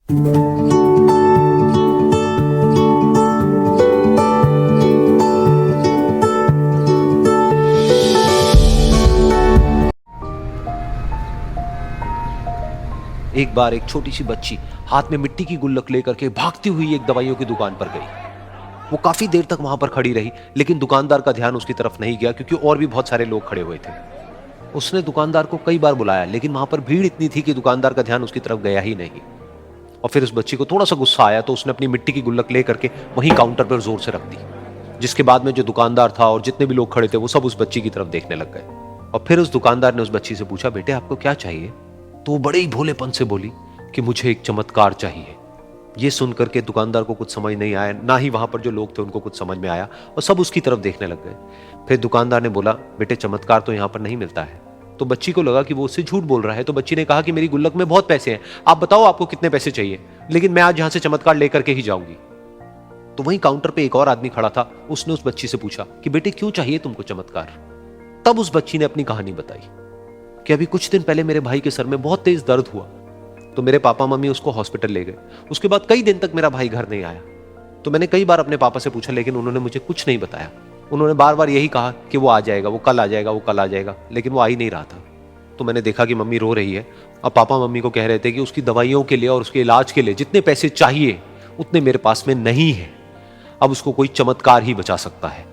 एक बार एक छोटी सी बच्ची हाथ में मिट्टी की गुल्लक लेकर के भागती हुई एक दवाइयों की दुकान पर गई। वो काफी देर तक वहां पर खड़ी रही, लेकिन दुकानदार का ध्यान उसकी तरफ नहीं गया क्योंकि और भी बहुत सारे लोग खड़े हुए थे। उसने दुकानदार को कई बार बुलाया, लेकिन वहां पर भीड़ इतनी थी कि दुकानदार का ध्यान उसकी तरफ गया ही नहीं। और फिर उस बच्ची को थोड़ा सा गुस्सा आया तो उसने अपनी मिट्टी की गुल्लक लेकर के वहीं काउंटर पर जोर से रख दी, जिसके बाद में जो दुकानदार था और जितने भी लोग खड़े थे वो सब उस बच्ची की तरफ देखने लग गए। और फिर उस दुकानदार ने उस बच्ची से पूछा, बेटे आपको क्या चाहिए? तो वो बड़े ही भोलेपन से बोली कि मुझे एक चमत्कार चाहिए। ये सुनकर के दुकानदार को कुछ समझ नहीं आया, ना ही वहां पर जो लोग थे उनको कुछ समझ में आया, और सब उसकी तरफ देखने लग गए। फिर दुकानदार ने बोला, बेटे चमत्कार तो यहां पर नहीं मिलता है। तो बच्ची को लगा कि वो उससे झूठ बोल रहा है, तो बच्ची ने कहा कि मेरी गुल्लक में बहुत पैसे हैं, आप बताओ आपको कितने पैसे चाहिए, लेकिन मैं आज यहां से चमत्कार लेकर के ही जाऊंगी। तो वहीं काउंटर पे एक और आदमी खड़ा था, उसने उस बच्ची से पूछा कि बेटे क्यों चाहिए तुमको चमत्कार? तब उस बच्ची ने अपनी कहानी बताई कि अभी कुछ दिन पहले मेरे भाई के सर में बहुत तेज दर्द हुआ, तो मेरे पापा मम्मी उसको हॉस्पिटल ले गए। उसके बाद कई दिन तक मेरा भाई घर नहीं आया। तो मैंने कई बार अपने पापा से पूछा, लेकिन उन्होंने मुझे कुछ नहीं बताया। उन्होंने बार बार यही कहा कि वो आ जाएगा, वो कल आ जाएगा, वो कल आ जाएगा, लेकिन वो आ ही नहीं रहा था। तो मैंने देखा कि मम्मी रो रही है, और पापा मम्मी को कह रहे थे कि उसकी दवाइयों के लिए और उसके इलाज के लिए जितने पैसे चाहिए उतने मेरे पास में नहीं है, अब उसको कोई चमत्कार ही बचा सकता है।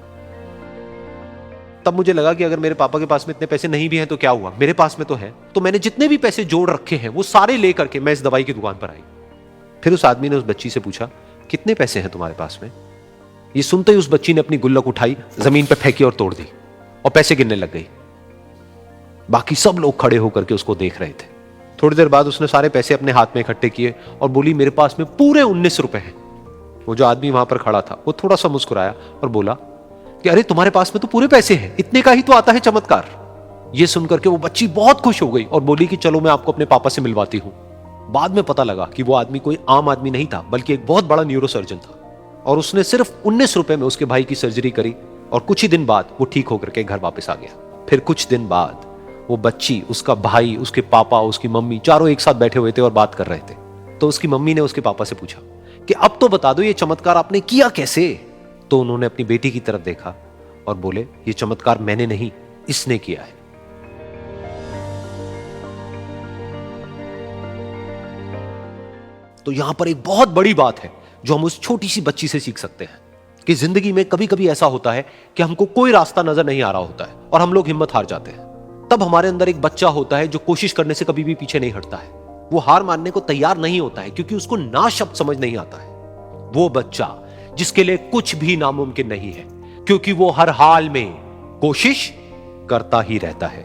तब मुझे लगा कि अगर मेरे पापा के पास में इतने पैसे नहीं भी हैं तो क्या हुआ, मेरे पास में तो है। तो मैंने जितने भी पैसे जोड़ रखे हैं वो सारे लेकर के मैं इस दवाई की दुकान पर आई। फिर उस आदमी ने उस बच्ची से पूछा, कितने पैसे हैं तुम्हारे पास में? ये सुनते ही उस बच्ची ने अपनी गुल्लक उठाई, जमीन पर फेंकी और तोड़ दी, और पैसे गिनने लग गई। बाकी सब लोग खड़े होकर के उसको देख रहे थे। थोड़ी देर बाद उसने सारे पैसे अपने हाथ में इकट्ठे किए और बोली, मेरे पास में पूरे 19 रुपए हैं। वो जो आदमी वहां पर खड़ा था वो थोड़ा सा मुस्कुराया और बोला कि अरे तुम्हारे पास में तो पूरे पैसे हैं, इतने का ही तो आता है चमत्कार। ये सुनकर के वो बच्ची बहुत खुश हो गई और बोली कि चलो मैं आपको अपने पापा से मिलवाती हूं। बाद में पता लगा कि वो आदमी कोई आम आदमी नहीं था, बल्कि एक बहुत बड़ा न्यूरोसर्जन था, और उसने सिर्फ 19 रुपए में उसके भाई की सर्जरी करी, और कुछ ही दिन बाद वो ठीक होकर के घर वापस आ गया। फिर कुछ दिन बाद वो बच्ची, उसका भाई, उसके पापा, उसकी मम्मी, चारों एक साथ बैठे हुए थे और बात कर रहे थे। तो उसकी मम्मी ने उसके पापा से पूछा कि अब तो बता दो ये चमत्कार आपने किया कैसे? तो उन्होंने अपनी बेटी की तरफ देखा और बोले, ये चमत्कार मैंने नहीं, इसने किया है। तो यहां पर एक बहुत बड़ी बात है जो हम उस छोटी सी बच्ची से सीख सकते हैं कि जिंदगी में कभी कभी ऐसा होता है कि हमको कोई रास्ता नजर नहीं आ रहा होता है और हम लोग हिम्मत हार जाते हैं। तब हमारे अंदर एक बच्चा होता है जो कोशिश करने से कभी भी पीछे नहीं हटता है। वो हार मानने को तैयार नहीं होता है क्योंकि उसको ना शब्द समझ नहीं आता है। वो बच्चा जिसके लिए कुछ भी नामुमकिन नहीं है, क्योंकि वो हर हाल में कोशिश करता ही रहता है।